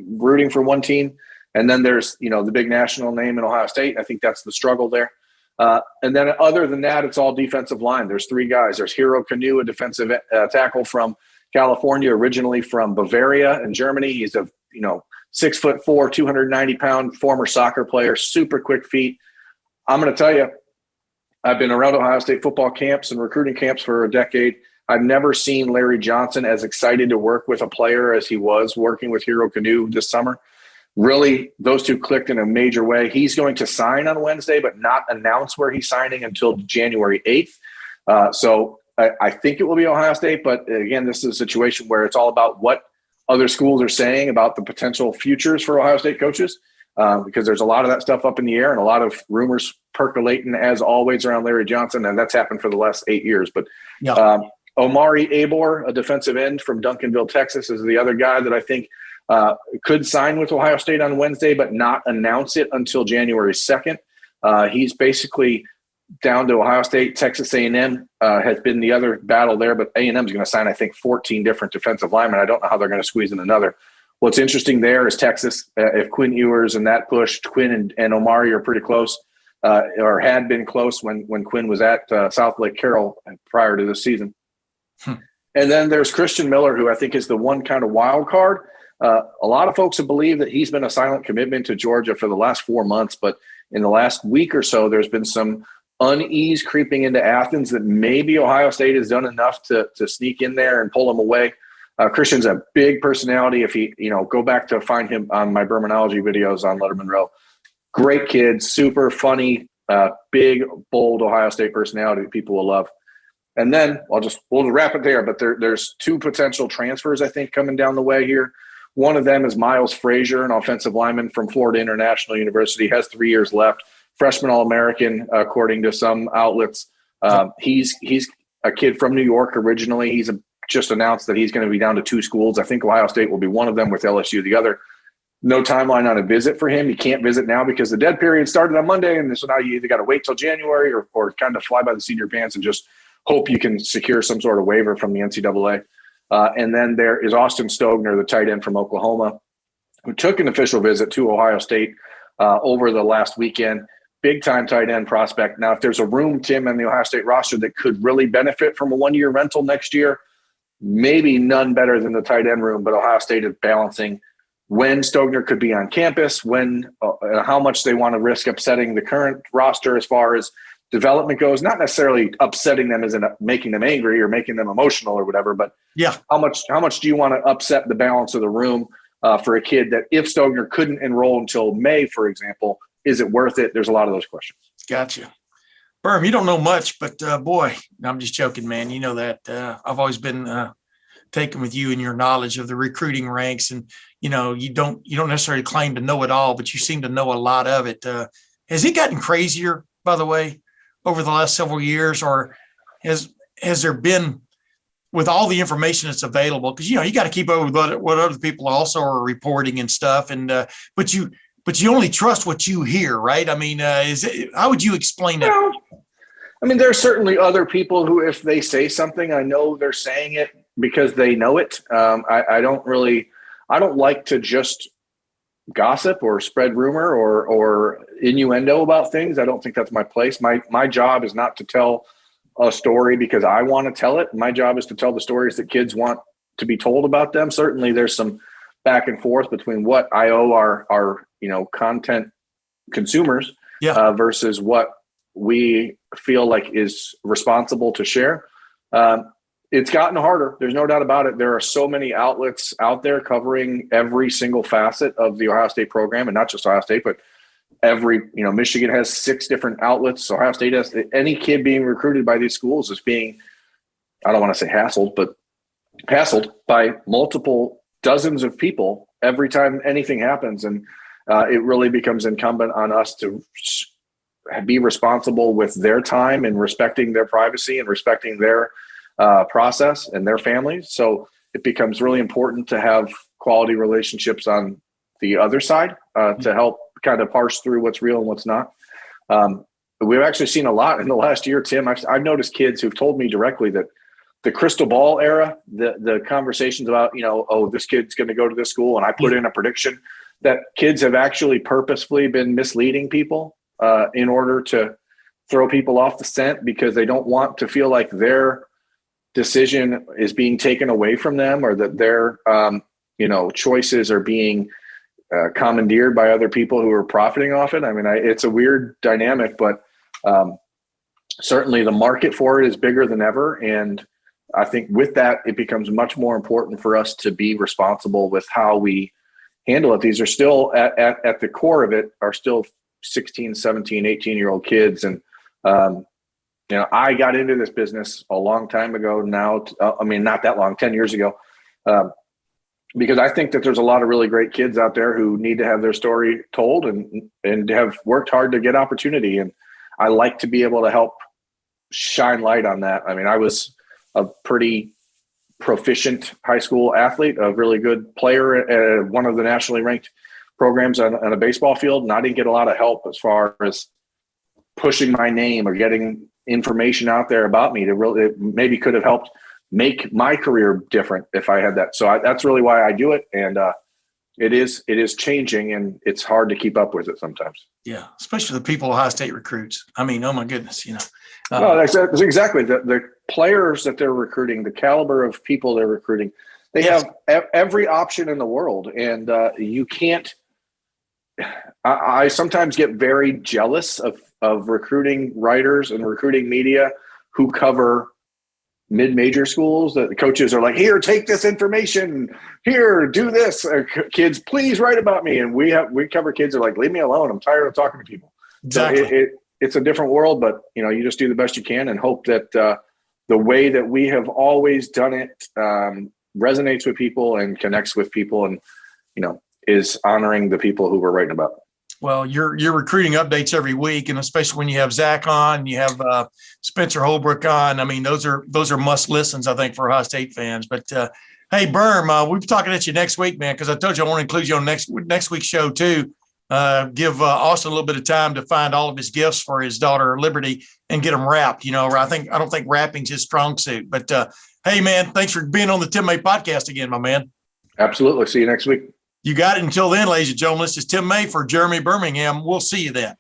rooting for one team. And then there's, the big national name in Ohio State. I think that's the struggle there. And then other than that, it's all defensive line. There's 3 guys. There's Hero Canoe, a defensive tackle from California, originally from Bavaria in Germany. He's a, 6'4", 290-pound former soccer player, super quick feet. I'm going to tell you, I've been around Ohio State football camps and recruiting camps for a decade. I've never seen Larry Johnson as excited to work with a player as he was working with Hero Canoe this summer. Really, those 2 clicked in a major way. He's going to sign on Wednesday, but not announce where he's signing until January 8th. So I think it will be Ohio State. But again, this is a situation where it's all about what other schools are saying about the potential futures for Ohio State coaches, because there's a lot of that stuff up in the air and a lot of rumors percolating, as always, around Larry Johnson. And that's happened for the last 8 years. But Omari Abor, a defensive end from Duncanville, Texas, is the other guy that I think could sign with Ohio State on Wednesday, but not announce it until January 2nd. He's basically down to Ohio State. Texas A&M has been the other battle there, but A&M is going to sign, I think, 14 different defensive linemen. I don't know how they're going to squeeze in another. What's interesting there is Texas, if Quinn Ewers and that push, Quinn and Omari are pretty close, or had been close when Quinn was at South Lake Carroll prior to this season. And then there's Christian Miller, who I think is the one kind of wild card. A lot of folks have believed that he's been a silent commitment to Georgia for the last 4 months, but in the last week or so, there's been some unease creeping into Athens that maybe Ohio State has done enough to sneak in there and pull him away. Christian's a big personality. If he, go back to find him on my Bermanology videos on Lettermen Row. Great kid, super funny, big, bold Ohio State personality that people will love. And then we'll wrap it there, but there's 2 potential transfers, I think, coming down the way here. One of them is Miles Frazier, an offensive lineman from Florida International University, has 3 years left. Freshman All-American, according to some outlets. He's a kid from New York originally. He's just announced that he's going to be down to 2 schools. I think Ohio State will be one of them, with LSU the other. No timeline on a visit for him. He can't visit now because the dead period started on Monday, and so now you either got to wait till January or kind of fly by the seat of your pants and just hope you can secure some sort of waiver from the NCAA. And then there is Austin Stogner, the tight end from Oklahoma, who took an official visit to Ohio State over the last weekend. Big-time tight end prospect. Now, if there's a room, Tim, in the Ohio State roster that could really benefit from a 1-year rental next year, maybe none better than the tight end room, but Ohio State is balancing when Stogner could be on campus, how much they want to risk upsetting the current roster as far as development goes. Not necessarily upsetting them as in making them angry or making them emotional or whatever, but how much do you want to upset the balance of the room for a kid that, if Stogner couldn't enroll until May, for example, is it worth it? There's a lot of those questions. Gotcha. Berm, you don't know much, but boy, I'm just joking, man. You know that I've always been taken with you and your knowledge of the recruiting ranks, and you don't necessarily claim to know it all, but you seem to know a lot of it. Has it gotten crazier, by the way, over the last several years, or has there been, with all the information that's available? Because you got to keep up with what other people also are reporting and stuff, and but you only trust what you hear, right? I mean, how would you explain that? Well, I mean, there are certainly other people who, if they say something, I know they're saying it because they know it. I don't like to just gossip or spread rumor or innuendo about things. I don't think that's my place. My job is not to tell a story because I want to tell it. My job is to tell the stories that kids want to be told about them. Certainly there's some back and forth between what I owe our content consumers versus what we feel like is responsible to share. It's gotten harder. There's no doubt about it. There are so many outlets out there covering every single facet of the Ohio State program, and not just Ohio State, but Michigan has 6 different outlets. Ohio State has, any kid being recruited by these schools is being, I don't want to say hassled, but hassled by multiple dozens of people every time anything happens. And it really becomes incumbent on us to be responsible with their time and respecting their privacy and respecting their process and their families. So it becomes really important to have quality relationships on the other side to help kind of parse through what's real and what's not. We've actually seen a lot in the last year, Tim. I've noticed kids who've told me directly that the crystal ball era, the conversations about, oh, this kid's going to go to this school and I put in a prediction, that kids have actually purposefully been misleading people in order to throw people off the scent because they don't want to feel like their decision is being taken away from them, or that their choices are being commandeered by other people who are profiting off it. I mean, it's a weird dynamic, but certainly the market for it is bigger than ever. And I think with that, it becomes much more important for us to be responsible with how we handle it. These are still at the core of it are still 16, 17, 18-year-old kids. And, I got into this business a long time ago now. Not that long, 10 years ago, because I think that there's a lot of really great kids out there who need to have their story told and have worked hard to get opportunity. And I like to be able to help shine light on that. I mean, I was a pretty proficient high school athlete, a really good player at one of the nationally ranked programs on a baseball field. And I didn't get a lot of help as far as pushing my name or getting information out there about me it maybe could have helped make my career different if I had that. So that's really why I do it. And it is changing, and it's hard to keep up with it sometimes. Yeah. Especially the people Ohio State recruits. I mean, oh my goodness, No, that's exactly the players that they're recruiting, the caliber of people they're recruiting. They have every option in the world, and you can't. I sometimes get very jealous of recruiting writers and recruiting media who cover mid-major schools. That the coaches are like, "Here, take this information. Here, do this. Kids, please write about me." And we cover kids that are like, "Leave me alone. I'm tired of talking to people." Exactly. So it's a different world, but you just do the best you can and hope that the way that we have always done it resonates with people and connects with people, and is honoring the people who we're writing about. Well, you're recruiting updates every week, and especially when you have Zach on, you have Spencer Holbrook on. I mean, those are must listens, I think, for Ohio State fans. But hey, Berm, we'll be talking at you next week, man, because I told you I want to include you on next week's show too. Give Austin a little bit of time to find all of his gifts for his daughter Liberty and get them wrapped. I don't think wrapping's his strong suit. But hey, man, thanks for being on the Tim May podcast again, my man. Absolutely. See you next week. You got it. Until then, ladies and gentlemen, this is Tim May for Jeremy Birmingham. We'll see you then.